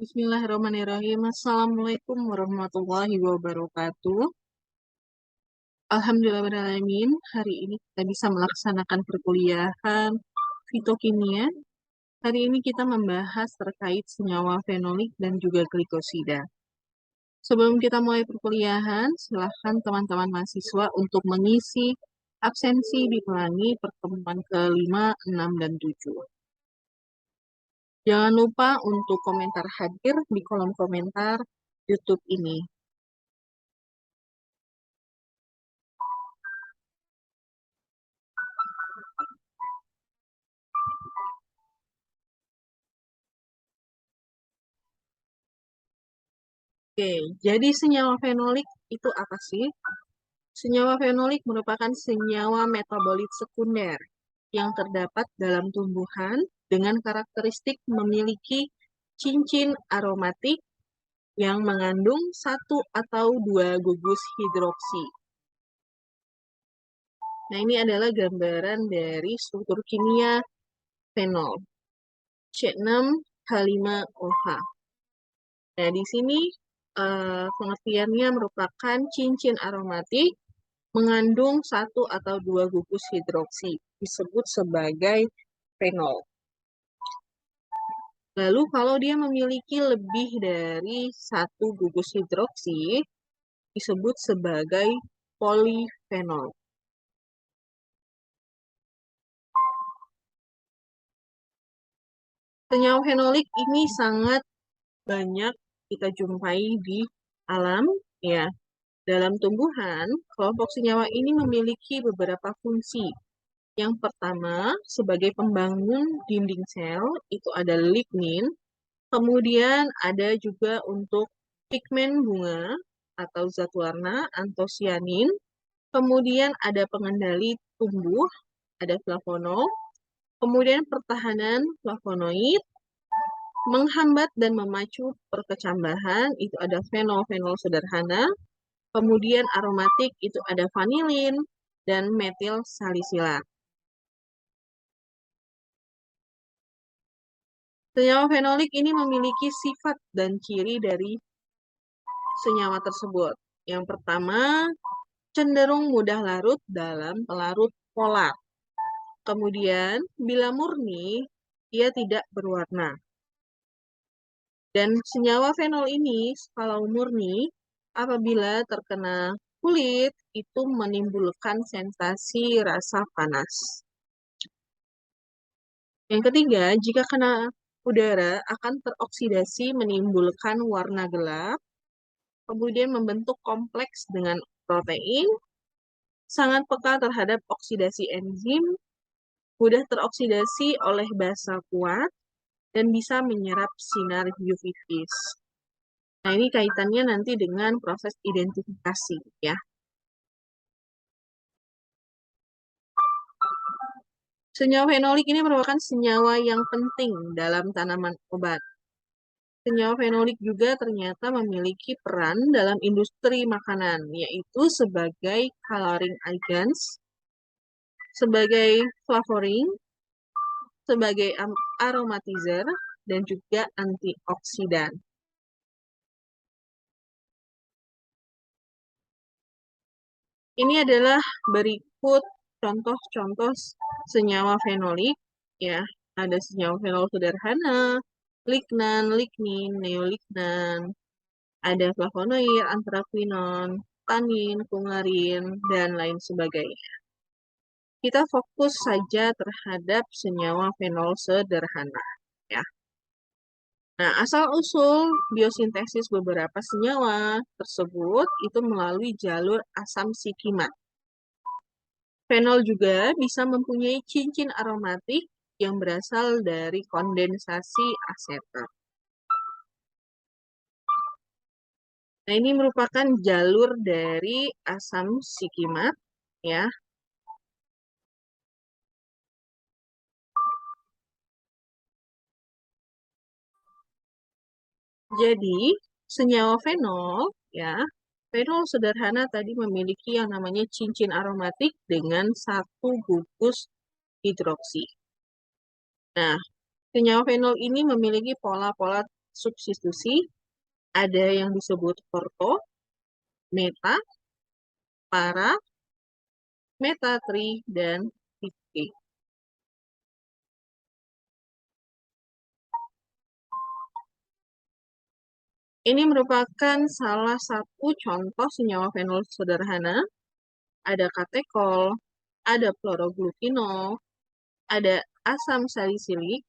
Bismillahirrahmanirrahim. Assalamualaikum warahmatullahi wabarakatuh. Alhamdulillahirrahmanirrahim. Hari ini kita bisa melaksanakan perkuliahan fitokimia. Hari ini kita membahas terkait senyawa fenolik dan juga glikosida. Sebelum kita mulai perkuliahan, silakan teman-teman mahasiswa untuk mengisi absensi di pelangi pertemuan ke-5, 6, dan 7. Jangan lupa untuk komentar hadir di kolom komentar YouTube ini. Oke, jadi senyawa fenolik itu apa sih? Senyawa fenolik merupakan senyawa metabolit sekunder yang terdapat dalam tumbuhan dengan karakteristik memiliki cincin aromatik yang mengandung satu atau dua gugus hidroksi. Nah, ini adalah gambaran dari struktur kimia fenol, C6H5OH. Nah, di sini pengertiannya merupakan cincin aromatik mengandung satu atau dua gugus hidroksi, disebut sebagai fenol. Lalu kalau dia memiliki lebih dari satu gugus hidroksi, disebut sebagai polifenol. Senyawa fenolik ini sangat banyak kita jumpai di alam, ya. Dalam tumbuhan, kelompok senyawa ini memiliki beberapa fungsi. Yang pertama, sebagai pembangun dinding sel, itu ada lignin. Kemudian ada juga untuk pigmen bunga atau zat warna, antosianin. Kemudian ada pengendali tumbuh, ada flavonoid. Kemudian pertahanan flavonoid, menghambat dan memacu perkecambahan, itu ada fenol-fenol sederhana. Kemudian aromatik itu ada vanilin dan metil salisilat. Senyawa fenolik ini memiliki sifat dan ciri dari senyawa tersebut. Yang pertama, cenderung mudah larut dalam pelarut polar. Kemudian, bila murni, ia tidak berwarna. Dan senyawa fenol ini, kalau murni, apabila terkena kulit, itu menimbulkan sensasi rasa panas. Yang ketiga, jika kena udara akan teroksidasi menimbulkan warna gelap, kemudian membentuk kompleks dengan protein, sangat peka terhadap oksidasi enzim, mudah teroksidasi oleh basa kuat, dan bisa menyerap sinar UV-vis. Nah, ini kaitannya nanti dengan proses identifikasi, ya. Senyawa fenolik ini merupakan senyawa yang penting dalam tanaman obat. Senyawa fenolik juga ternyata memiliki peran dalam industri makanan, yaitu sebagai coloring agents, sebagai flavoring, sebagai aromatizer, dan juga antioksidan. Ini adalah berikut contoh-contoh senyawa fenolik, ya. Ada senyawa fenol sederhana, lignan, lignin, neolignan, ada flavonoid, anthraquinon, tanin, kungarin, dan lain sebagainya. Kita fokus saja terhadap senyawa fenol sederhana, ya. Nah, asal-usul biosintesis beberapa senyawa tersebut itu melalui jalur asam sikimat. Fenol juga bisa mempunyai cincin aromatik yang berasal dari kondensasi asetat. Nah, ini merupakan jalur dari asam sikimat, ya. Jadi, senyawa fenol, ya, fenol sederhana tadi memiliki yang namanya cincin aromatik dengan satu gugus hidroksi. Nah, senyawa fenol ini memiliki pola-pola substitusi, ada yang disebut orto, meta, para, meta, tri, dan pike. Ini merupakan salah satu contoh senyawa fenol sederhana. Ada katekol, ada chloroglucinol, ada asam salisilik,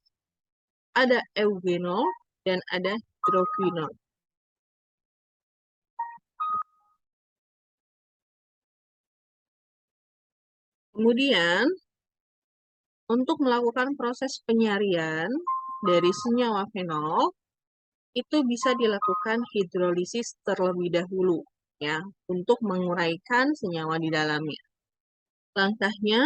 ada eugenol, dan ada hidroquinol. Kemudian, untuk melakukan proses penyarian dari senyawa fenol, itu bisa dilakukan hidrolisis terlebih dahulu, ya, untuk menguraikan senyawa di dalamnya. Langkahnya,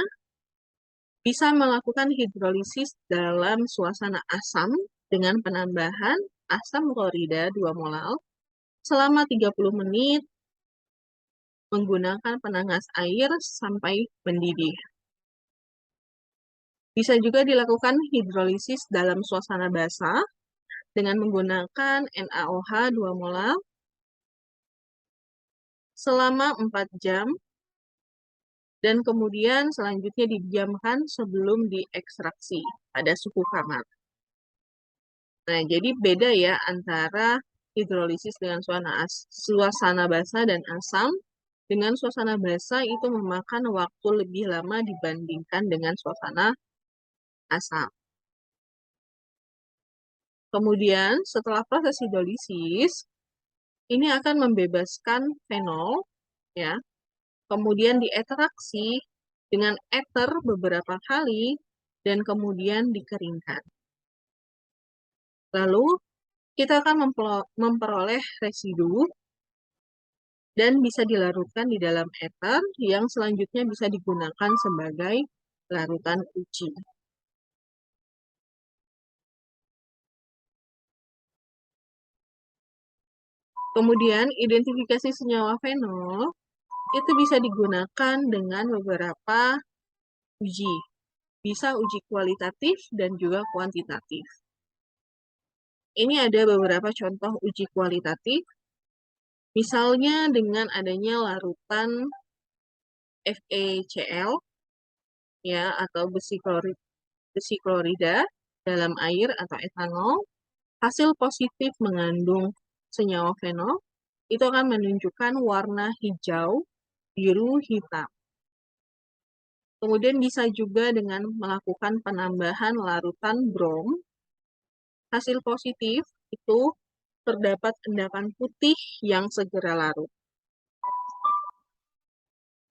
bisa melakukan hidrolisis dalam suasana asam dengan penambahan asam klorida 2 mol selama 30 menit menggunakan penanas air sampai mendidih. Bisa juga dilakukan hidrolisis dalam suasana basah dengan menggunakan NaOH 2 mol selama 4 jam dan kemudian selanjutnya didiamkan sebelum diekstraksi pada suhu kamar. Nah, jadi beda ya antara hidrolisis dengan suasana basah dan asam. Dengan suasana basah itu memakan waktu lebih lama dibandingkan dengan suasana asam. Kemudian setelah proses hidrolisis, ini akan membebaskan fenol, ya. Kemudian diekstraksi dengan ether beberapa kali dan kemudian dikeringkan. Lalu kita akan memperoleh residu dan bisa dilarutkan di dalam ether yang selanjutnya bisa digunakan sebagai larutan uji. Kemudian identifikasi senyawa fenol itu bisa digunakan dengan beberapa uji. Bisa uji kualitatif dan juga kuantitatif. Ini ada beberapa contoh uji kualitatif. Misalnya dengan adanya larutan FeCl ya atau besi klorida dalam air atau etanol, hasil positif mengandung senyawa fenol itu akan menunjukkan warna hijau, biru, hitam. Kemudian bisa juga dengan melakukan penambahan larutan brom. Hasil positif itu terdapat endapan putih yang segera larut.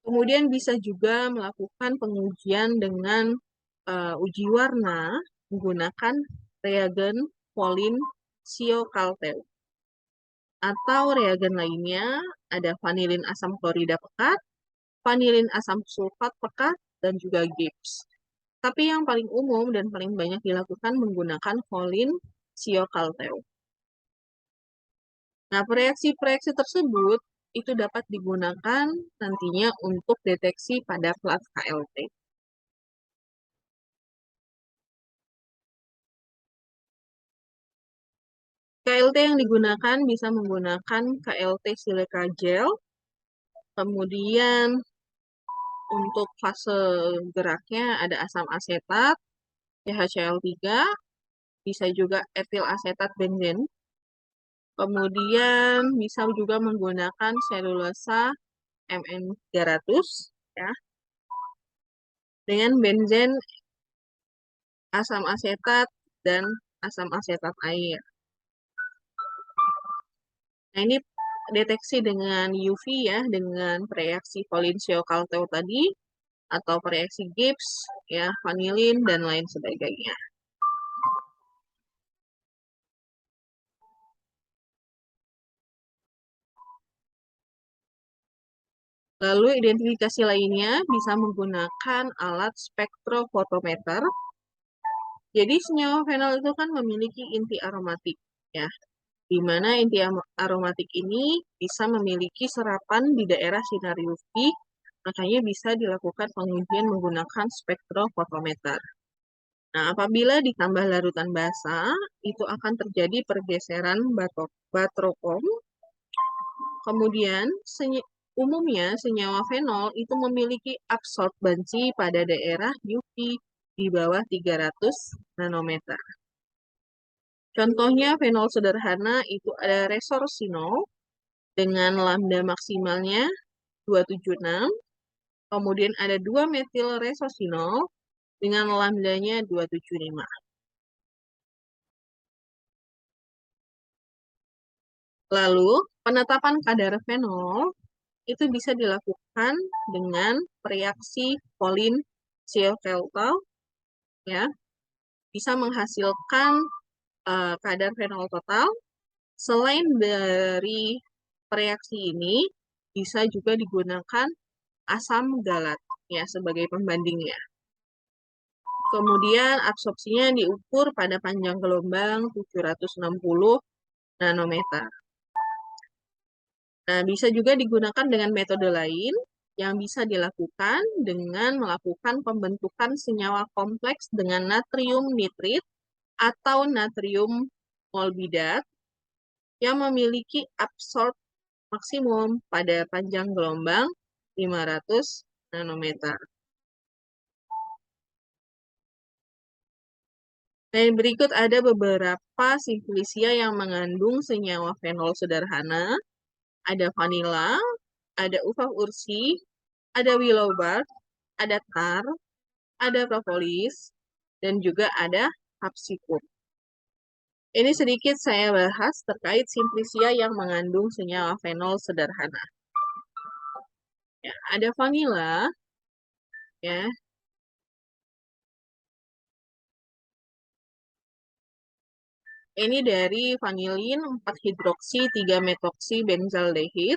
Kemudian bisa juga melakukan pengujian dengan uji warna menggunakan reagen Folin Siokalteu. Atau reagen lainnya ada vanilin asam klorida pekat, vanilin asam sulfat pekat, dan juga Gibbs. Tapi yang paling umum dan paling banyak dilakukan menggunakan Folin Siokalteu. Nah, proyeksi-proyeksi tersebut itu dapat digunakan nantinya untuk deteksi pada plat KLT. KLT yang digunakan bisa menggunakan KLT silika gel, kemudian untuk fase geraknya ada asam asetat, HCl3, bisa juga etil asetat benzen, kemudian bisa juga menggunakan selulosa Mn300, ya, dengan benzen asam asetat dan asam asetat air. Nah, ini deteksi dengan UV ya, dengan reaksi Folin Siokalteu tadi, atau reaksi Gibbs, ya, vanilin, dan lain sebagainya. Lalu identifikasi lainnya bisa menggunakan alat spektrofotometer. Jadi senyawa fenol itu kan memiliki inti aromatik, ya, di mana inti aromatik ini bisa memiliki serapan di daerah sinar UV, makanya bisa dilakukan pengujian menggunakan spektrofotometer. Nah, apabila ditambah larutan basa, itu akan terjadi pergeseran batrokom. Kemudian, umumnya senyawa fenol itu memiliki absorbansi pada daerah UV di bawah 300 nanometer. Contohnya fenol sederhana itu ada resorcinol dengan lambda maksimalnya 276, kemudian ada 2-metil resorcinol dengan lambdanya 275. Lalu, penetapan kadar fenol itu bisa dilakukan dengan reaksi Pauling Zieveltal, ya, bisa menghasilkan kadar fenol total. Selain dari reaksi ini, bisa juga digunakan asam galat ya sebagai pembandingnya. Kemudian absorpsinya diukur pada panjang gelombang 760 nanometer. Nah, bisa juga digunakan dengan metode lain yang bisa dilakukan dengan melakukan pembentukan senyawa kompleks dengan natrium nitrit atau natrium molbidat yang memiliki absorb maksimum pada panjang gelombang 500 nanometer. Dan berikut ada beberapa simplisia yang mengandung senyawa fenol sederhana. Ada vanila, ada uvah ursi, ada willow bark, ada tar, ada propolis, dan juga ada capsicum. Ini sedikit saya bahas terkait simplisia yang mengandung senyawa fenol sederhana. Ya, ada vanila, ya. Ini dari vanilin 4-hidroksi 3-metoksi benzaldehid.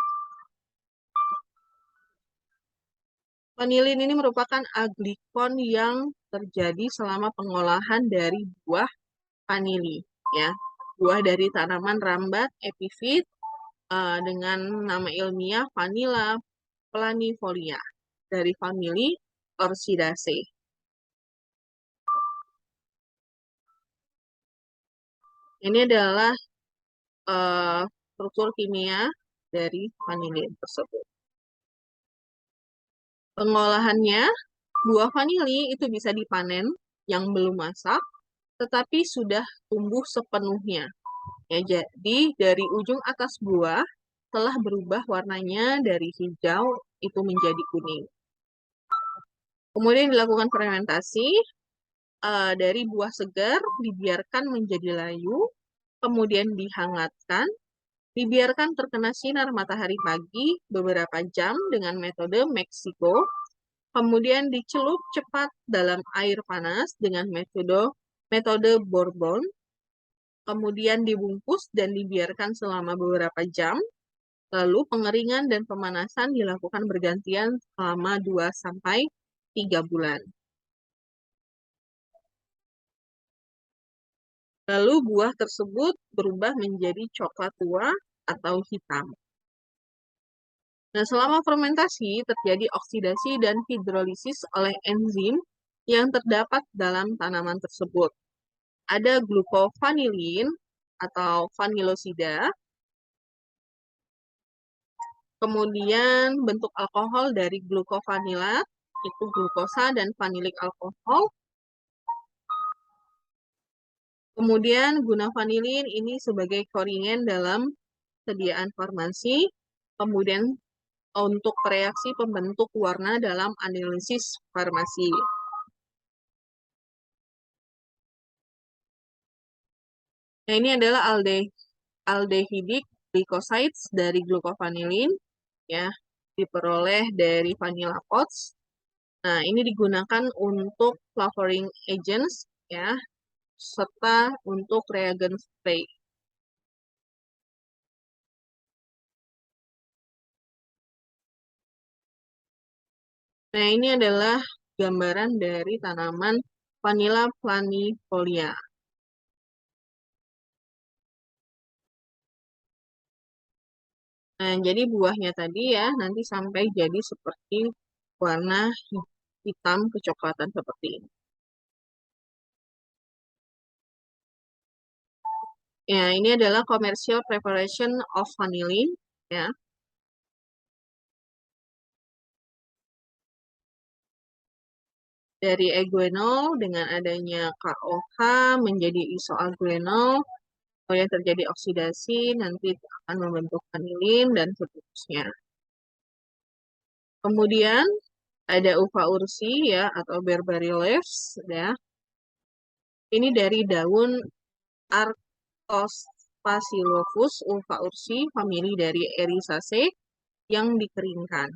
Vanilin ini merupakan aglikon yang terjadi selama pengolahan dari buah vanili, ya. Buah dari tanaman rambat epifit dengan nama ilmiah Vanilla planifolia dari famili Orchidaceae. Ini adalah struktur kimia dari vanilin tersebut. Pengolahannya, buah vanili itu bisa dipanen yang belum masak, tetapi sudah tumbuh sepenuhnya. Ya, jadi dari ujung atas buah telah berubah warnanya dari hijau itu menjadi kuning. Kemudian dilakukan fermentasi dari buah segar dibiarkan menjadi layu, kemudian dihangatkan, dibiarkan terkena sinar matahari pagi beberapa jam dengan metode Meksiko, kemudian dicelup cepat dalam air panas dengan metode Bourbon, kemudian dibungkus dan dibiarkan selama beberapa jam, lalu pengeringan dan pemanasan dilakukan bergantian selama 2-3 bulan. Lalu buah tersebut berubah menjadi coklat tua atau hitam. Nah, selama fermentasi terjadi oksidasi dan hidrolisis oleh enzim yang terdapat dalam tanaman tersebut. Ada glukovanilin atau vanilosida, kemudian bentuk alkohol dari glukovanillat, itu glukosa dan vanilik alkohol. Kemudian guna vanilin ini sebagai koringen dalam sediaan farmasi, kemudian untuk reaksi pembentuk warna dalam analisis farmasi. Nah, ini adalah aldehydic glycosides dari glucovanilin, ya, diperoleh dari vanilla pods. Nah, ini digunakan untuk flavoring agents, ya, serta untuk reagen spray. Nah, ini adalah gambaran dari tanaman Vanilla planifolia. Nah, jadi buahnya tadi ya, nanti sampai jadi seperti warna hitam kecoklatan seperti ini. Ya, ini adalah commercial preparation of vanillin, ya. Dari eguanol dengan adanya KOH menjadi isoaglenol, kemudian terjadi oksidasi, nanti akan membentuk vanilin dan seterusnya. Kemudian ada uva ursi ya atau Bearberry leaves ya. Ini dari daun Arctostaphylophus uva ursi, famili dari Ericaceae yang dikeringkan.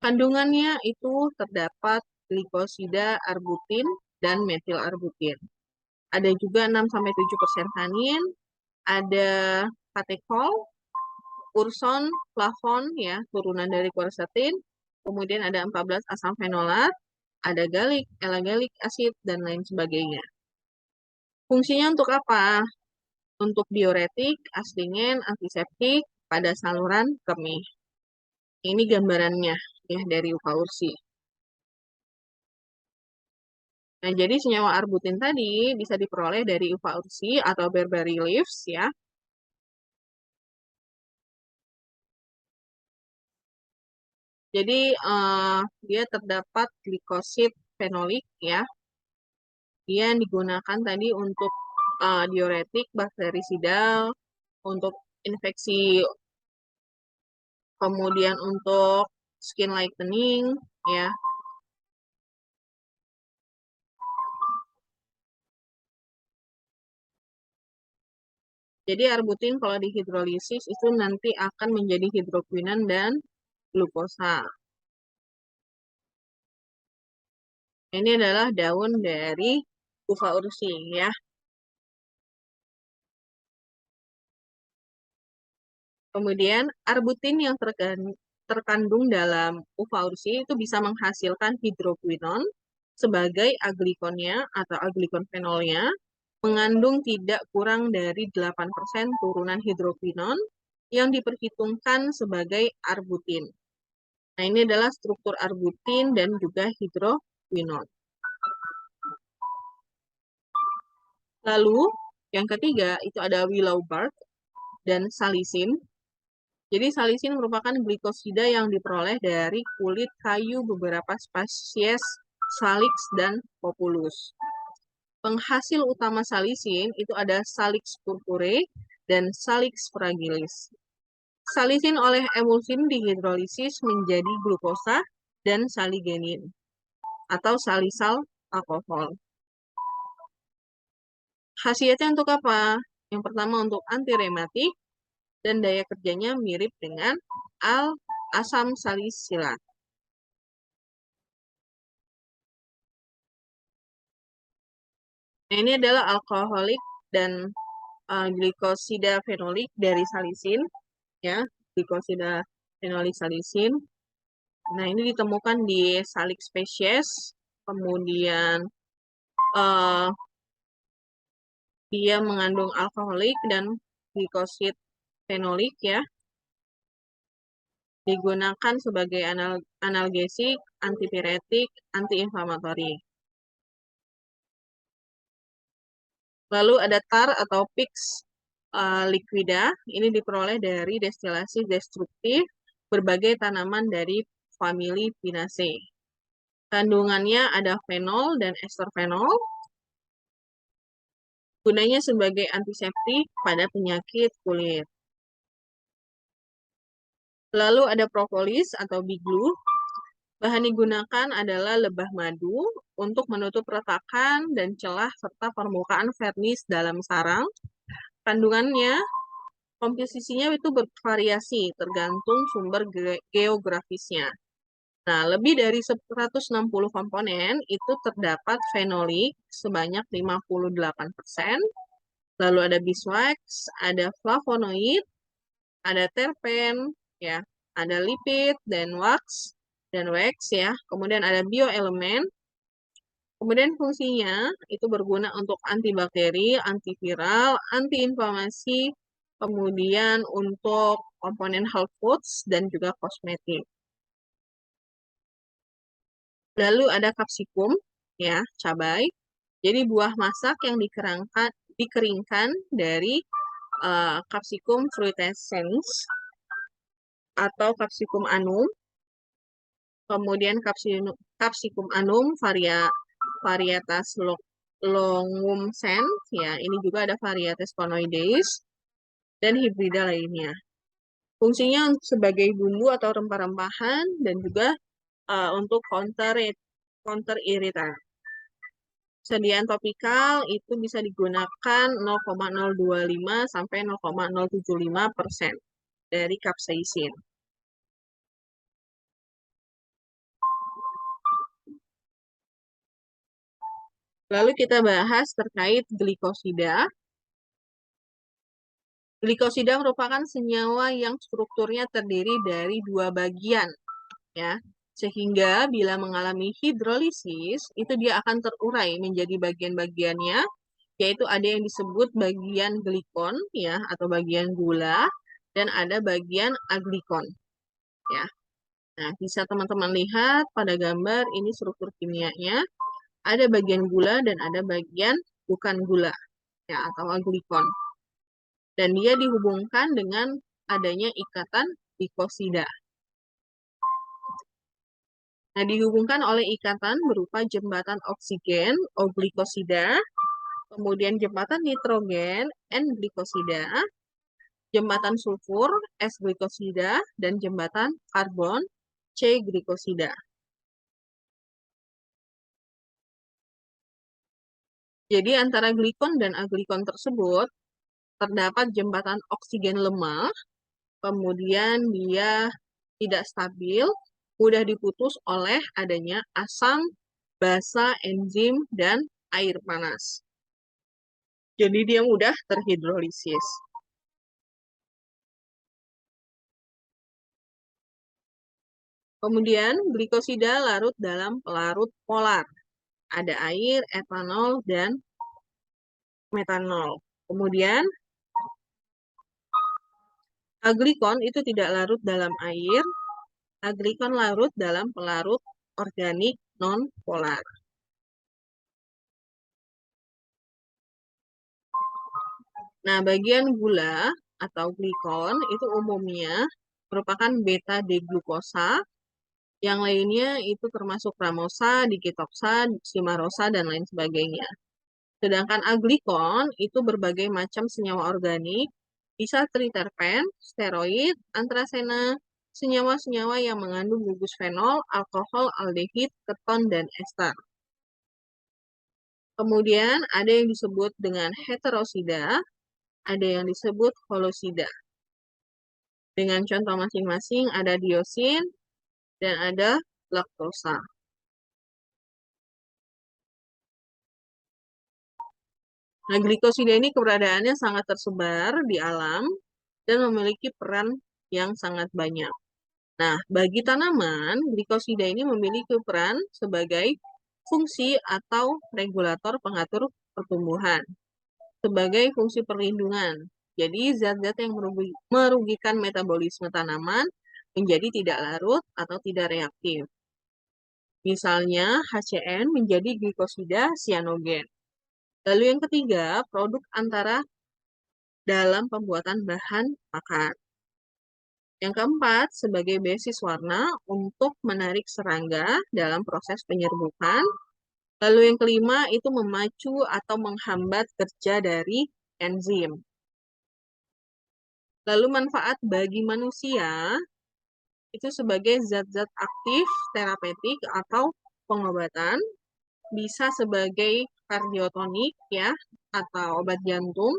Kandungannya itu terdapat glikosida arbutin dan metil arbutin. Ada juga 6-7% tanin, ada katekol, urson, flavon ya, turunan dari quercetin, kemudian ada 14 asam fenolat, ada galik, elagalik acid dan lain sebagainya. Fungsinya untuk apa? Untuk diuretik, astringen, antiseptik pada saluran kemih. Ini gambarannya ya dari uva ursi. Nah, jadi senyawa arbutin tadi bisa diperoleh dari uva ursi atau Bearberry leaves ya. Jadi dia terdapat glikosid fenolik ya. Dia digunakan tadi untuk diuretik, bakterisidal, untuk infeksi, kemudian untuk skin lightening ya. Jadi arbutin kalau dihidrolisis itu nanti akan menjadi hidroquinon dan glukosa. Ini adalah daun dari uva ursi ya. Kemudian arbutin yang terkandung dalam uva ursi itu bisa menghasilkan hidroquinon sebagai aglikonnya atau aglikon fenolnya mengandung tidak kurang dari 8% turunan hidroquinon yang diperhitungkan sebagai arbutin. Nah, ini adalah struktur arbutin dan juga hidroquinon. Lalu, yang ketiga itu ada willow bark dan salisin. Jadi salisin merupakan glikosida yang diperoleh dari kulit kayu beberapa spesies Salix dan Populus. Penghasil utama salisin itu ada Salix purpurae dan Salix fragilis. Salisin oleh emulsin dihidrolisis menjadi glukosa dan saligenin atau salisal alkohol. Khasiatnya untuk apa? Yang pertama untuk anti rematik dan daya kerjanya mirip dengan asam salisilat. Nah, ini adalah alkoholik dan glikosida fenolik dari salisin, ya, glikosida fenolik salisin. Nah, ini ditemukan di Salix species, kemudian uh, dia mengandung alkoholik dan glikosid fenolik, ya, digunakan sebagai analgesik, antipiretik, antiinflamatori. Lalu ada tar atau pix liquida, ini diperoleh dari destilasi destruktif berbagai tanaman dari famili Pinaceae. Kandungannya ada fenol dan ester fenol. Gunanya sebagai antiseptik pada penyakit kulit. Lalu ada propolis atau big glue. Bahan digunakan adalah lebah madu untuk menutup retakan dan celah serta permukaan vernis dalam sarang. Kandungannya, komposisinya itu bervariasi tergantung sumber geografisnya. Nah, lebih dari 160 komponen itu terdapat fenolik sebanyak 58%. Lalu ada beeswax, ada flavonoid, ada terpen, ya, ada lipid dan wax ya. Kemudian ada bioelemen. Kemudian fungsinya itu berguna untuk antibakteri, antiviral, antiinflamasi, kemudian untuk komponen health foods dan juga kosmetik. Lalu ada capsicum, ya, cabai. Jadi buah masak yang dikeringkan dari Capsicum fruitescens atau Capsicum annum, kemudian Capsicum annum varietas longum sen, ya ini juga ada varietas conoides dan hibrida lainnya. Fungsinya sebagai bumbu atau rempah-rempahan dan juga untuk counter iritan. Sediaan topikal itu bisa digunakan 0,025 sampai 0,075% dari capsaicin. Lalu kita bahas terkait glikosida. Glikosida merupakan senyawa yang strukturnya terdiri dari dua bagian, ya. Sehingga bila mengalami hidrolisis, itu dia akan terurai menjadi bagian-bagiannya, yaitu ada yang disebut bagian glikon, ya, atau bagian gula, dan ada bagian aglikon, ya. Nah, bisa teman-teman lihat pada gambar ini struktur kimianya, ada bagian gula dan ada bagian bukan gula, ya, atau aglikon. Dan dia dihubungkan dengan adanya ikatan glikosida. Nah, dihubungkan oleh ikatan berupa jembatan oksigen, O-glikosida, kemudian jembatan nitrogen, N-glikosida, jembatan sulfur, S-glikosida, dan jembatan karbon, C-glikosida. Jadi antara glikon dan aglikon tersebut terdapat jembatan oksigen lemah, kemudian dia tidak stabil, mudah diputus oleh adanya asam, basa, enzim, dan air panas. Jadi dia mudah terhidrolisis. Kemudian glikosida larut dalam pelarut polar. Ada air, etanol, dan metanol. Kemudian aglikon itu tidak larut dalam air, aglikon larut dalam pelarut organik non-polar. Nah, bagian gula atau glikon itu umumnya merupakan beta-D-glukosa, yang lainnya itu termasuk ramosa, dikitoksa, simarosa, dan lain sebagainya. Sedangkan aglikon itu berbagai macam senyawa organik, bisa triterpen, steroid, antrasena, senyawa-senyawa yang mengandung gugus fenol, alkohol, aldehid, keton, dan ester. Kemudian ada yang disebut dengan heterosida, ada yang disebut holosida. Dengan contoh masing-masing ada diosin dan ada laktosa. Nah, glikosida ini keberadaannya sangat tersebar di alam dan memiliki peran yang sangat banyak. Nah, bagi tanaman, glikosida ini memiliki peran sebagai fungsi atau regulator pengatur pertumbuhan, sebagai fungsi perlindungan. Jadi, zat-zat yang merugikan metabolisme tanaman menjadi tidak larut atau tidak reaktif. Misalnya, HCN menjadi glikosida sianogen. Lalu yang ketiga, produk antara dalam pembuatan bahan makan. Yang keempat, sebagai basis warna untuk menarik serangga dalam proses penyerbukan. Lalu yang kelima, itu memacu atau menghambat kerja dari enzim. Lalu manfaat bagi manusia, itu sebagai zat-zat aktif, terapeutik, atau pengobatan. Bisa sebagai kardiotonik, ya, atau obat jantung.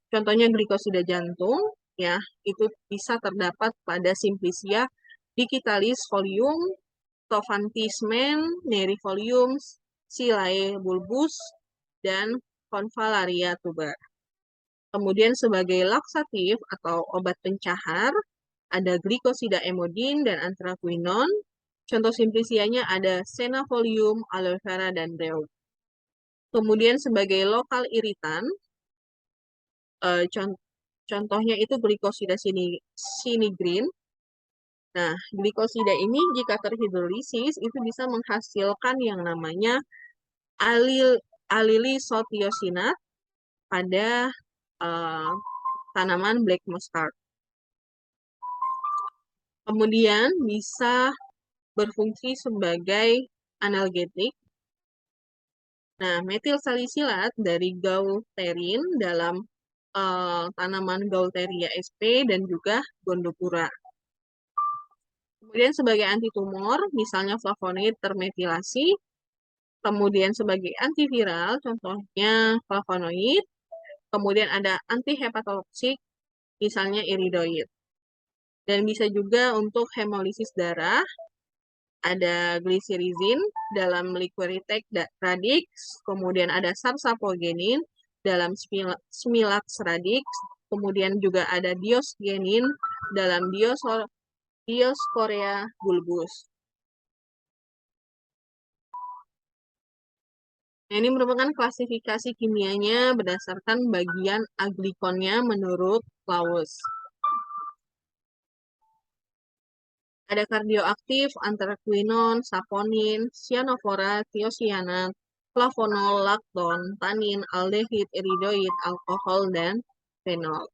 Contohnya glikosida jantung, ya, itu bisa terdapat pada Simplicia digitalis folium, Tofrantismen, nerifolium, Silae bulbus, dan Convallaria tuber. Kemudian sebagai laksatif atau obat pencahar, ada glikosida emodin dan anthraquinone. Contoh simplicianya ada Senafolium, aloe vera, dan Rheum. Kemudian sebagai lokal iritan, contohnya itu glikosida sinigrin. Nah, glikosida ini jika terhidrolisis itu bisa menghasilkan yang namanya alilisothiosinat pada tanaman black mustard. Kemudian bisa berfungsi sebagai analgetik. Nah, metil salisilat dari gaulterin dalam tanaman Gaulteria sp dan juga Gondopura. Kemudian sebagai antitumor, misalnya flavonoid termetilasi. Kemudian sebagai antiviral, contohnya flavonoid. Kemudian ada antihepatotoksik, misalnya iridoid. Dan bisa juga untuk hemolisis darah, ada glycyrrhizin dalam liquiritek radix, kemudian ada sarsapagenin dalam smilax radix, kemudian juga ada diosgenin dalam Diosphorea bulbus. Nah, ini merupakan klasifikasi kimianya berdasarkan bagian aglikonnya menurut Claus. Ada kardioaktif, anthraquinone, saponin, cyanofora, thiocyanat, flavonol, lakton, tanin, aldehid, iridoid, alkohol, dan fenol.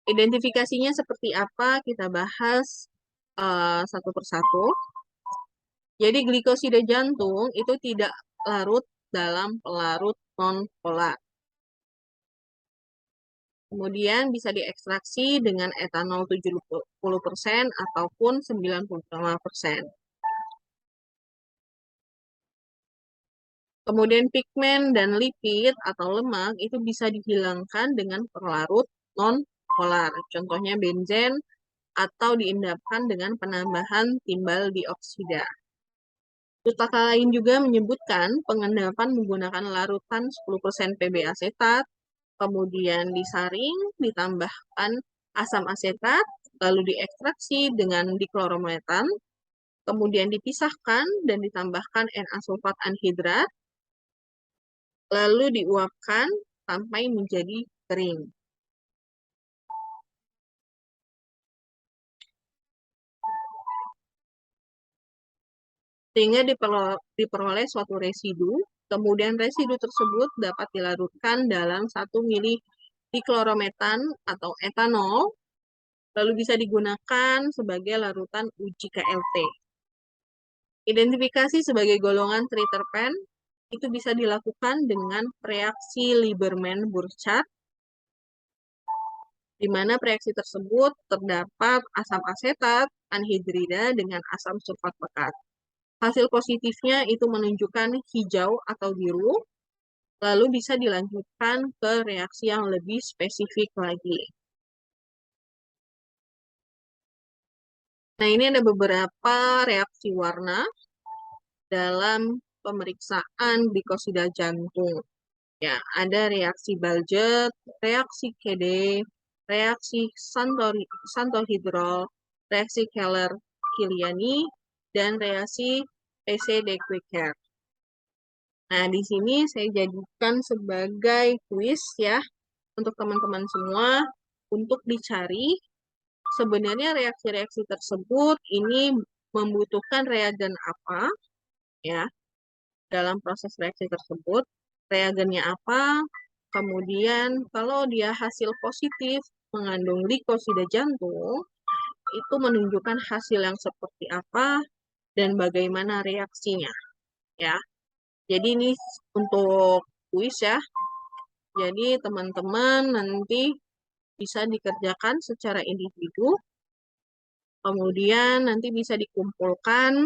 Identifikasinya seperti apa? Kita bahas satu persatu. Jadi glikosida jantung itu tidak larut dalam pelarut non-polar. Kemudian bisa diekstraksi dengan etanol 70% ataupun 95%. Kemudian pigmen dan lipid atau lemak itu bisa dihilangkan dengan pelarut non-polar. Contohnya benzen atau diendapkan dengan penambahan timbal dioksida. Pustaka lain juga menyebutkan pengendapan menggunakan larutan 10% Pb asetat, kemudian disaring, ditambahkan asam asetat, lalu diekstraksi dengan diklorometan, kemudian dipisahkan dan ditambahkan Na-sulfat anhidrat, lalu diuapkan sampai menjadi kering. Sehingga diperoleh suatu residu, kemudian residu tersebut dapat dilarutkan dalam 1 mili diklorometan atau etanol, lalu bisa digunakan sebagai larutan uji KLT. Identifikasi sebagai golongan triterpen itu bisa dilakukan dengan reaksi Lieberman-Burchard, di mana reaksi tersebut terdapat asam asetat anhidrida dengan asam sulfat pekat. Hasil positifnya itu menunjukkan hijau atau biru, lalu bisa dilanjutkan ke reaksi yang lebih spesifik lagi. Nah, ini ada beberapa reaksi warna dalam pemeriksaan glikosida jantung. Ya, ada reaksi Baljet, reaksi Kede, reaksi santohidrol, reaksi Keller-Kiliani, dan reaksi PC-De Quecker. Nah, di sini saya jadikan sebagai kuis ya untuk teman-teman semua untuk dicari sebenarnya reaksi-reaksi tersebut ini membutuhkan reagen apa ya dalam proses reaksi tersebut. Reagennya apa? Kemudian kalau dia hasil positif mengandung glikosida jantung, itu menunjukkan hasil yang seperti apa dan bagaimana reaksinya ya. Jadi ini untuk kuis ya. Jadi teman-teman nanti bisa dikerjakan secara individu, kemudian nanti bisa dikumpulkan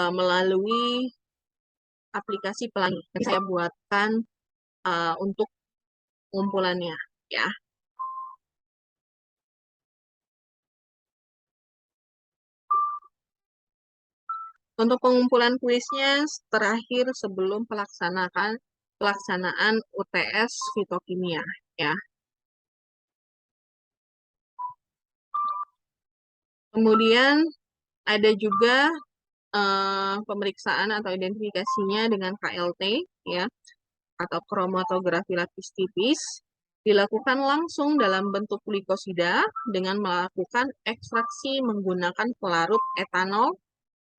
melalui aplikasi pelangi. Nanti saya buatkan untuk pengumpulannya ya. Untuk pengumpulan kuisnya terakhir sebelum pelaksanaan UTS fitokimia ya. Kemudian ada juga pemeriksaan atau identifikasinya dengan KLT ya atau kromatografi lapis tipis dilakukan langsung dalam bentuk glikosida dengan melakukan ekstraksi menggunakan pelarut etanol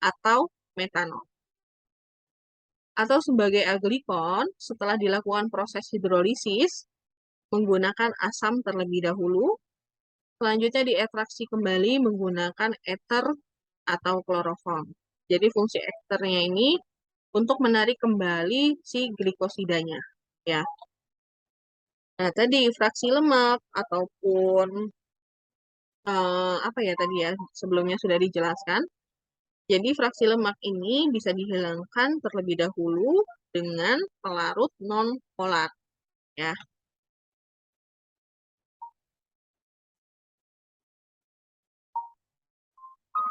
atau metanol. atau sebagai aglikon setelah dilakukan proses hidrolisis menggunakan asam terlebih dahulu. Selanjutnya dietraksi kembali menggunakan ether atau kloroform. Jadi fungsi ethernya ini untuk menarik kembali si glikosidanya. Ya. Nah, tadi fraksi lemak ataupun apa ya tadi ya sebelumnya sudah dijelaskan. Jadi fraksi lemak ini bisa dihilangkan terlebih dahulu dengan pelarut non polar. Ya.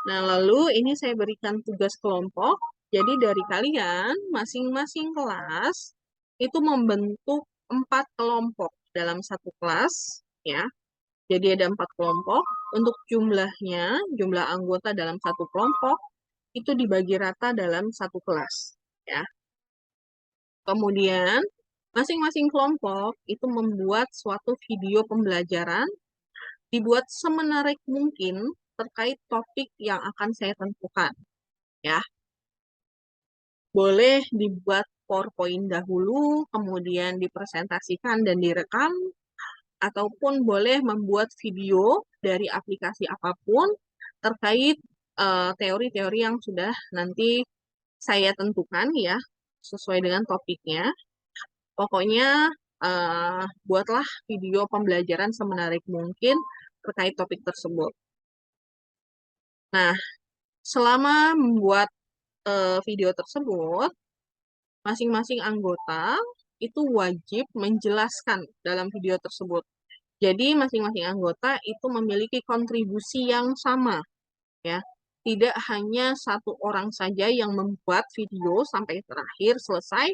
Nah, lalu ini saya berikan tugas kelompok. Jadi dari kalian, masing-masing kelas itu membentuk 4 kelompok dalam satu kelas, ya. Jadi ada 4 kelompok. Untuk jumlahnya, jumlah anggota dalam satu kelompok itu dibagi rata dalam satu kelas, ya. Kemudian masing-masing kelompok itu membuat suatu video pembelajaran, dibuat semenarik mungkin terkait topik yang akan saya tentukan, ya. Boleh dibuat PowerPoint dahulu, kemudian dipresentasikan dan direkam, ataupun boleh membuat video dari aplikasi apapun terkait teori-teori yang sudah nanti saya tentukan ya, sesuai dengan topiknya. Pokoknya buatlah video pembelajaran semenarik mungkin terkait topik tersebut. Nah, selama membuat video tersebut, masing-masing anggota itu wajib menjelaskan dalam video tersebut. Jadi masing-masing anggota itu memiliki kontribusi yang sama, ya. Tidak hanya satu orang saja yang membuat video sampai terakhir selesai,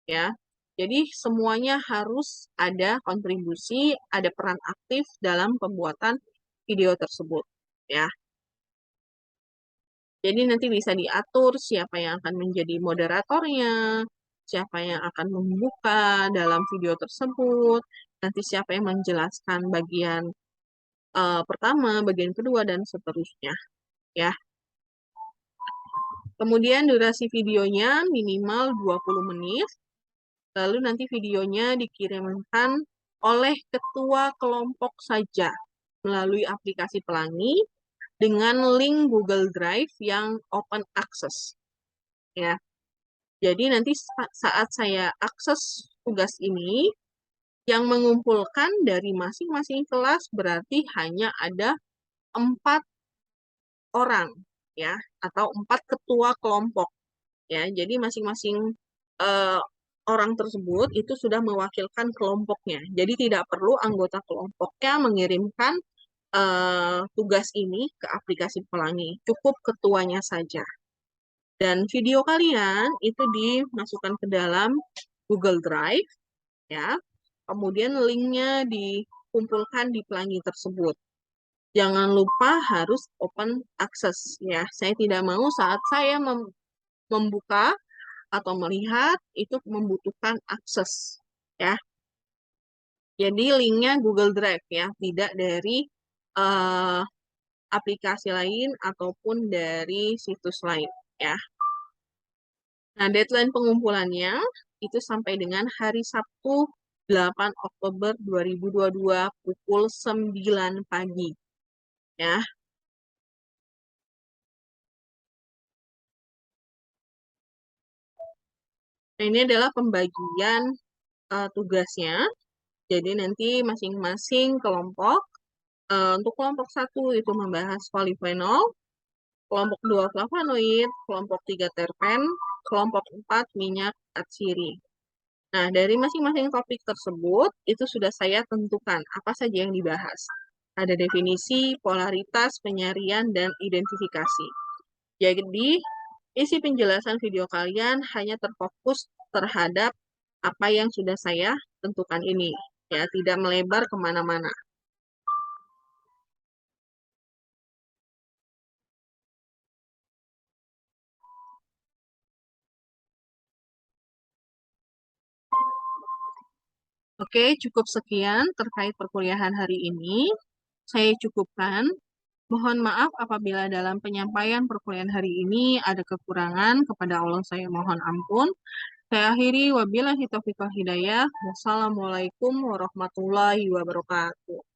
ya. Jadi semuanya harus ada kontribusi, ada peran aktif dalam pembuatan video tersebut, ya. Jadi nanti bisa diatur siapa yang akan menjadi moderatornya, siapa yang akan membuka dalam video tersebut, nanti siapa yang menjelaskan bagian pertama, bagian kedua, dan seterusnya. Ya. Kemudian durasi videonya minimal 20 menit, lalu nanti videonya dikirimkan oleh ketua kelompok saja melalui aplikasi Pelangi dengan link Google Drive yang open access. Ya. Jadi nanti saat saya akses tugas ini, yang mengumpulkan dari masing-masing kelas berarti hanya ada 4 orang, ya, atau 4 ketua kelompok, ya. Jadi masing-masing eh, orang tersebut itu sudah mewakilkan kelompoknya. Jadi tidak perlu anggota kelompoknya mengirimkan tugas ini ke aplikasi Pelangi, cukup ketuanya saja. Dan video kalian itu dimasukkan ke dalam Google Drive, ya. Kemudian linknya dikumpulkan di Pelangi tersebut. Jangan lupa harus open access, ya. Saya tidak mau saat saya membuka atau melihat itu membutuhkan akses, ya. Jadi linknya Google Drive, ya, tidak dari uh, aplikasi lain ataupun dari situs lain, ya. Nah, deadline pengumpulannya itu sampai dengan hari Sabtu 8 Oktober 2022 pukul 9 pagi. Ya, nah, ini adalah pembagian tugasnya. Jadi nanti masing-masing kelompok, untuk kelompok 1 itu membahas polifenol, kelompok 2 flavonoid, kelompok 3 terpen, kelompok 4 minyak atsiri. Nah, dari masing-masing topik tersebut, itu sudah saya tentukan apa saja yang dibahas. Ada definisi, polaritas, penyarian, dan identifikasi. Jadi, isi penjelasan video kalian hanya terfokus terhadap apa yang sudah saya tentukan ini. Ya, tidak melebar kemana-mana. Oke, cukup sekian terkait perkuliahan hari ini. Saya cukupkan. Mohon maaf apabila dalam penyampaian perkuliahan hari ini ada kekurangan, kepada Allah saya mohon ampun. Saya akhiri wabillahi taufiq wal hidayah. Wassalamualaikum warahmatullahi wabarakatuh.